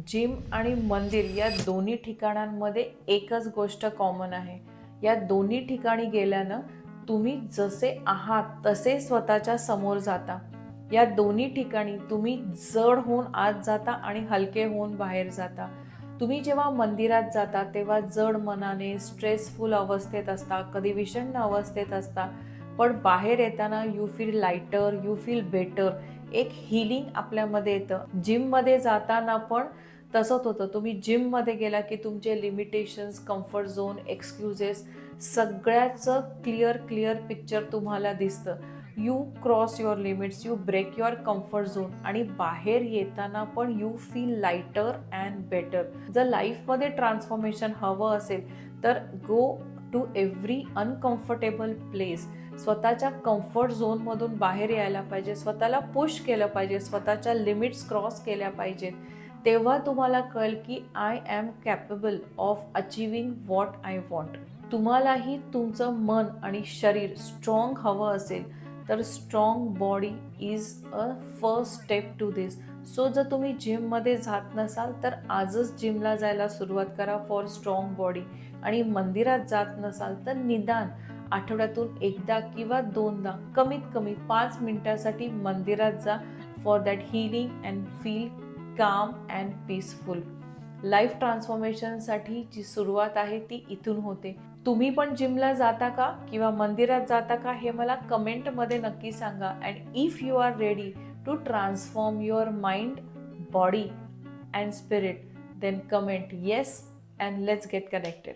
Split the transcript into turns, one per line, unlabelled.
Gym आणि मंदिर या दोन्ही ठिकाणांमध्ये एकच गोष्ट कॉमन आहे. या दोन्ही ठिकाणी गेल्यानं तुम्ही जसे आहात तसे स्वतःच्या समोर जाता. या दोन्ही ठिकाणी तुम्ही जड होऊन आत जाता आणि हलके होऊन बाहेर जाता. तुम्ही जेव्हा मंदिरात जाता तेव्हा जड मनाने स्ट्रेसफुल अवस्थेत असता, कधी विषण्ण अवस्थेत असता, पण बाहेर येताना you feel lighter, you feel better. एक हीलिंग आपल्यामध्ये येतं. जिममध्ये जाताना पण तसंच होतं. तुम्ही जिममध्ये गेला की तुमचे लिमिटेशन्स, कम्फर्ट झोन, एक्सक्युजेस सगळ्याचं क्लिअर पिक्चर तुम्हाला दिसतं. You cross your limits, you break your comfort zone आणि बाहेर येताना पण you feel lighter and better. जर लाईफमध्ये ट्रान्सफॉर्मेशन हवं असेल तर go to every uncomfortable place. स्वतःच्या कम्फर्ट झोनमधून बाहेर यायला पाहिजे, स्वतःला पुश केलं पाहिजे, स्वतःच्या लिमिट्स क्रॉस केल्या पाहिजेत. तेव्हा तुम्हाला कळेल की I am capable of achieving what I want. तुम्हालाही तुमचं मन आणि शरीर स्ट्रॉंग हवं असेल तर strong body is a first step to this. So जर तुम्ही जिममध्ये जात नसाल तर आजच जिमला जायला सुरुवात करा फॉर स्ट्रॉंग बॉडी. आणि मंदिरात जात नसाल तर निदान आठवड्यातून एकदा किंवा दोनदा कमीत कमी 5 मिनिटासाठी मंदिरात जा for that healing and feel calm and peaceful. Life ट्रान्सफॉर्मेशनसाठी जी सुरुवात आहे ती इथून होते. तुम्ही पण जिमला जाता का किंवा मंदिरात जाता का हे मला कमेंटमध्ये नक्की सांगा. And if you are ready to transform your mind, body and spirit, then comment yes and let's get connected.